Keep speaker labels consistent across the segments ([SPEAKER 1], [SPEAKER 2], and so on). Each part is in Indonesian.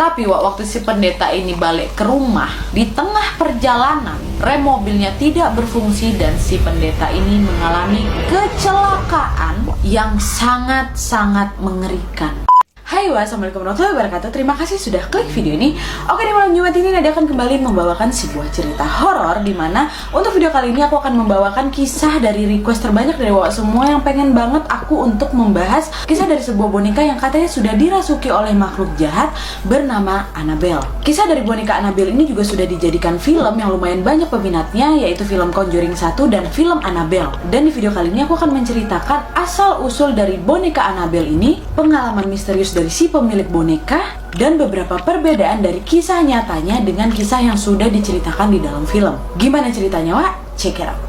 [SPEAKER 1] Tapi waktu si pendeta ini balik ke rumah, di tengah perjalanan rem mobilnya tidak berfungsi dan si pendeta ini mengalami kecelakaan yang sangat-sangat mengerikan. Hai, wassalamualaikum warahmatullahi wabarakatuh. Terima kasih sudah klik video ini. Oke, di malam Jumat ini Nadia akan kembali membawakan sebuah cerita horor, dimana untuk video kali ini aku akan membawakan kisah dari request terbanyak dari Wak semua yang pengen banget aku untuk membahas kisah dari sebuah boneka yang katanya sudah dirasuki oleh makhluk jahat bernama Annabelle. Kisah dari boneka Annabelle ini juga sudah dijadikan film yang lumayan banyak peminatnya, yaitu film Conjuring 1 dan film Annabelle. Dan di video kali ini aku akan menceritakan asal-usul dari boneka Annabelle ini, pengalaman misterius dari si pemilik boneka, dan beberapa perbedaan dari kisah nyatanya dengan kisah yang sudah diceritakan di dalam film. Gimana ceritanya, Wak? Check it out.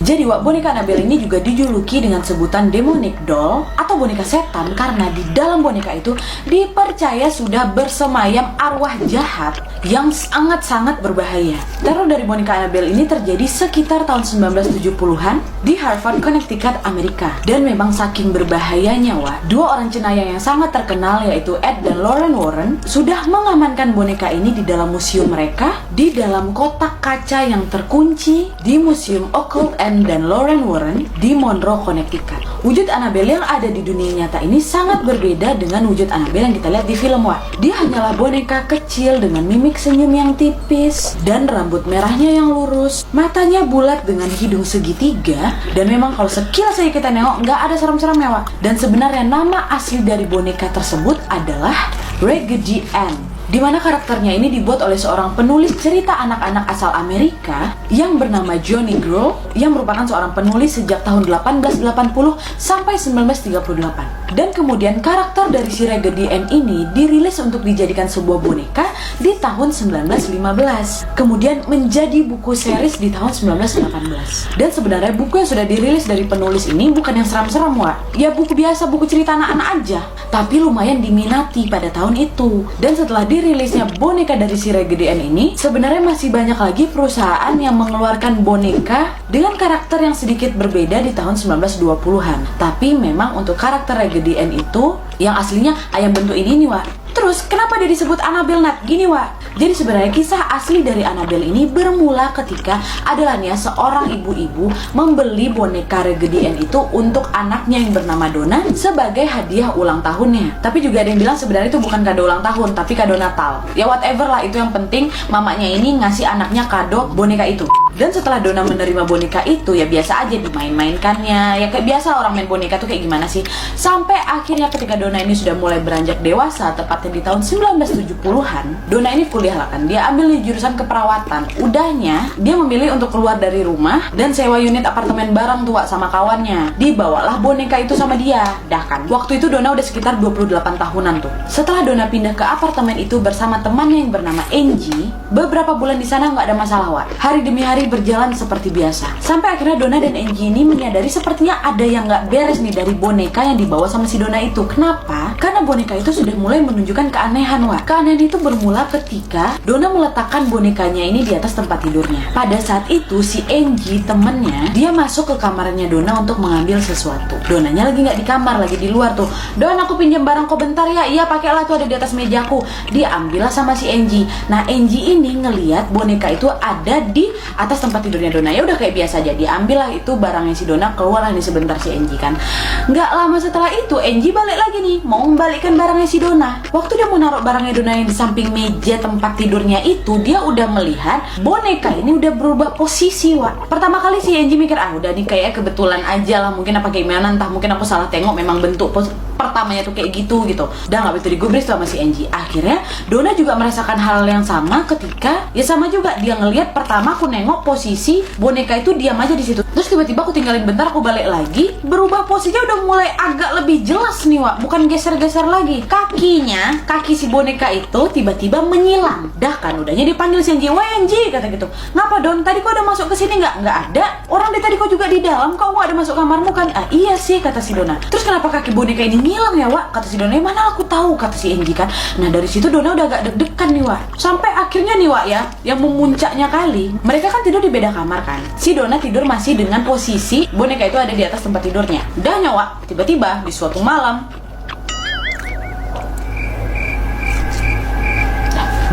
[SPEAKER 1] Jadi boneka Annabelle ini juga dijuluki dengan sebutan demonic doll atau boneka setan karena di dalam boneka itu dipercaya sudah bersemayam arwah jahat yang sangat-sangat berbahaya. Teror dari boneka Annabelle ini terjadi sekitar tahun 1970-an di Hartford, Connecticut, Amerika. Dan memang saking berbahayanya, dua orang cenayang yang sangat terkenal yaitu Ed dan Lorraine Warren sudah mengamankan boneka ini di dalam museum mereka, di dalam kotak kaca yang terkunci di Museum Occult dan Lorraine Warren di Monroe, Connecticut. Wujud Annabelle yang ada di dunia nyata ini sangat berbeda dengan wujud Annabelle yang kita lihat di film, Dia hanyalah boneka kecil dengan mimik senyum yang tipis dan rambut merahnya yang lurus, matanya bulat dengan hidung segitiga, dan memang kalau sekilas saja kita nengok nggak ada serem-seremnya, Dan sebenarnya nama asli dari boneka tersebut adalah Raggedy Ann, di mana karakternya ini dibuat oleh seorang penulis cerita anak-anak asal Amerika yang bernama Johnny Grow, yang merupakan seorang penulis sejak tahun 1880 sampai 1938. Dan kemudian karakter dari si Raggedy Ann ini dirilis untuk dijadikan sebuah boneka di tahun 1915. Kemudian menjadi buku series di tahun 1918. Dan sebenarnya buku yang sudah dirilis dari penulis ini bukan yang seram-seram, Ya buku biasa, buku cerita anak-anak aja. Tapi lumayan diminati pada tahun itu. Dan setelah dirilisnya boneka dari si Raggedy Ann ini, sebenarnya masih banyak lagi perusahaan yang mengeluarkan boneka dengan karakter yang sedikit berbeda di tahun 1920-an. Tapi memang untuk karakter Raggedy Ann itu yang aslinya ayam bentuk ini nih, Terus kenapa dia disebut Annabelle, Nat? Gini, Jadi sebenarnya kisah asli dari Annabelle ini bermula ketika adalahnya seorang ibu-ibu membeli boneka Raggedy Ann itu untuk anaknya yang bernama Donna sebagai hadiah ulang tahunnya. Tapi juga ada yang bilang sebenarnya itu bukan kado ulang tahun, tapi kado Natal. Ya whatever lah, itu yang penting mamanya ini ngasih anaknya kado boneka itu. Dan setelah Donna menerima boneka itu, ya biasa aja dimain-mainkannya. Ya kayak biasa orang main boneka tuh kayak gimana sih. Sampai akhirnya ketika Donna ini sudah mulai beranjak dewasa, tepatnya di tahun 1970-an, Donna ini kuliah lah kan. Dia ambil jurusan keperawatan. Udahnya, dia memilih untuk keluar dari rumah dan sewa unit apartemen bareng tua sama kawannya. Dibawalah boneka itu sama dia. Dah kan. Waktu itu Donna udah sekitar 28 tahunan tuh. Setelah Donna pindah ke apartemen itu bersama temannya yang bernama Angie, beberapa bulan di sana nggak ada masalah, Hari demi hari berjalan seperti biasa. Sampai akhirnya Donna dan Angie ini menyadari sepertinya ada yang nggak beres nih dari boneka yang dibawa sama si Donna itu. Kenapa? Karena boneka itu sudah mulai menunjukkan keanehan, Keanehan itu bermula ketika Donna meletakkan bonekanya ini di atas tempat tidurnya. Pada saat itu si Angie temennya, dia masuk ke kamarnya Donna untuk mengambil sesuatu. Donnanya lagi nggak di kamar, lagi di luar tuh. Don, aku pinjam barang kau bentar ya. Iya, pakailah tuh, ada di atas mejaku. Diambillah sama si Angie. Nah, Angie ini ngelihat boneka itu ada di atas tempat tidurnya Donna. Ya udah kayak biasa aja, diambil lah itu barangnya si Donna, keluarlah nih sebentar si Angie kan. Nggak lama setelah itu Angie balik lagi nih, mau membalikkan barangnya si Donna. Waktu dia mau naruh barangnya Donna yang di samping meja tempat tidurnya itu, dia udah melihat boneka ini udah berubah posisi, Pertama kali si Angie mikir, udah nih kayak kebetulan aja lah, mungkin apa gimana, entah mungkin aku salah tengok, memang bentuk pertamanya tuh kayak gitu. Dah nggak begitu digubris sama si Angie. Akhirnya Donna juga merasakan hal yang sama ketika ya sama juga dia ngelihat pertama aku nengok posisi boneka itu diam aja di situ. Terus tiba-tiba aku tinggalin bentar, aku balik lagi, berubah posisinya udah mulai agak lebih jelas nih, bukan geser-geser lagi. Kaki si boneka itu tiba-tiba menyilang. Dah kan, udahnya dipanggil si Angie, "Wah Angie, Enji kata gitu. Ngapa Don? Tadi kau ada masuk ke sini nggak? Nggak ada. Orang dari tadi kau juga di dalam, kau nggak ada masuk kamarmu kan? Ah iya sih kata si Dona. Terus kenapa kaki boneka ini ngilang ya Wak? Kata si Dona. Mana aku tahu kata si Enji kan. Nah dari situ Dona udah agak deg-degan nih Wak. Sampai akhirnya nih Wak ya, yang memuncaknya kali, mereka kan tidur di beda kamar kan. Si Dona tidur masih dengan posisi boneka itu ada di atas tempat tidurnya. Udah nyawa, tiba-tiba di suatu malam,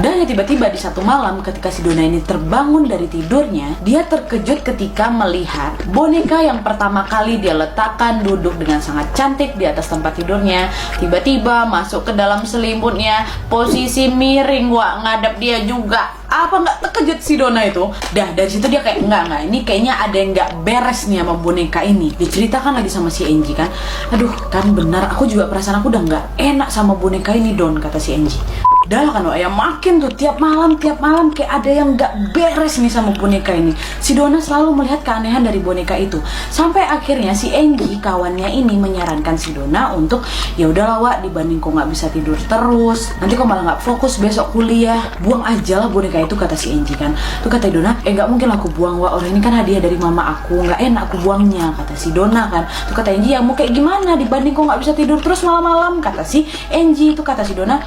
[SPEAKER 1] dan tiba-tiba di satu malam ketika si Dona ini terbangun dari tidurnya, dia terkejut ketika melihat boneka yang pertama kali dia letakkan duduk dengan sangat cantik di atas tempat tidurnya, tiba-tiba masuk ke dalam selimutnya, posisi miring Wak, ngadap dia juga. Apa nggak terkejut si Dona itu? Dah dari situ dia kayak enggak, ini kayaknya ada yang nggak beres nih sama boneka ini. Diceritakan lagi sama si Enji kan, aduh kan benar, aku juga perasaan aku udah nggak enak sama boneka ini Don, kata si Enji. Udah kan Wak ya, makin tuh tiap malam kayak ada yang nggak beres nih sama boneka ini. Si Dona selalu melihat keanehan dari boneka itu. Sampai akhirnya si Enji kawannya ini menyarankan si Dona untuk ya udahlah Wak, dibanding kau nggak bisa tidur terus, nanti kau malah nggak fokus besok kuliah, buang aja lah boneka itu, kata si Enji kan. Tuh kata Dona, nggak mungkin aku buang Wak, orang ini kan hadiah dari mama aku, nggak enak aku buangnya, kata si Dona kan. Tuh kata Enji, ya mau kayak gimana dibanding kau nggak bisa tidur terus malam-malam, kata si Enji. Tuh kata si Dona,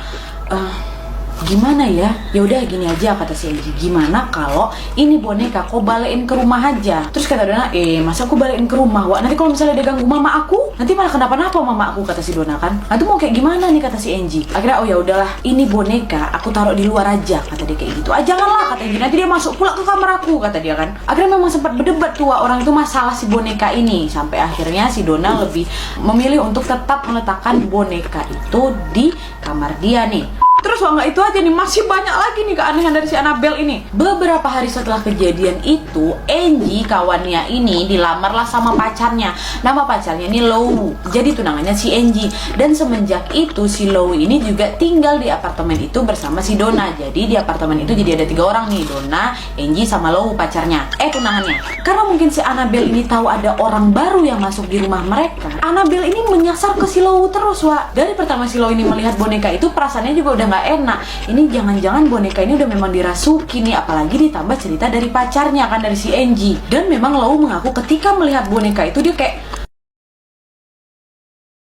[SPEAKER 1] gimana ya? Ya udah gini aja, kata si Enji. Gimana kalau ini boneka kau balikin ke rumah aja? Terus kata Dona, masa aku balikin ke rumah Wak? Nanti kalau misalnya dia ganggu mama aku, nanti malah kenapa-napa mama aku, kata si Dona kan. Nah itu mau kayak gimana nih, kata si Enji. Akhirnya oh ya udahlah, ini boneka aku taruh di luar aja, kata dia kayak gitu. Ah janganlah, kata Enji, nanti dia masuk pula ke kamar aku, kata dia kan. Akhirnya memang sempat berdebat tuh Wak, orang itu masalah si boneka ini. Sampai akhirnya si Dona lebih memilih untuk tetap meletakkan boneka itu di kamar dia nih. Terus Wak, nggak itu aja nih, masih banyak lagi nih keanehan dari si Annabelle ini. Beberapa hari setelah kejadian itu, Enji kawannya ini dilamarlah sama pacarnya. Nama pacarnya ini Lou, jadi tunangannya si Enji. Dan semenjak itu si Lou ini juga tinggal di apartemen itu bersama si Dona. Jadi di apartemen itu jadi ada 3 orang nih, Dona, Enji sama Lou pacarnya, tunangannya. Karena mungkin si Annabelle ini tahu ada orang baru yang masuk di rumah mereka, Annabelle ini menyasar ke si Lou terus Wak. Dari pertama si Lou ini melihat boneka itu, perasaannya juga udah nggak enak. Ini jangan-jangan boneka ini udah memang dirasuki nih, apalagi ditambah cerita dari pacarnya kan, dari si Enji. Dan memang Lou mengaku ketika melihat boneka itu dia kayak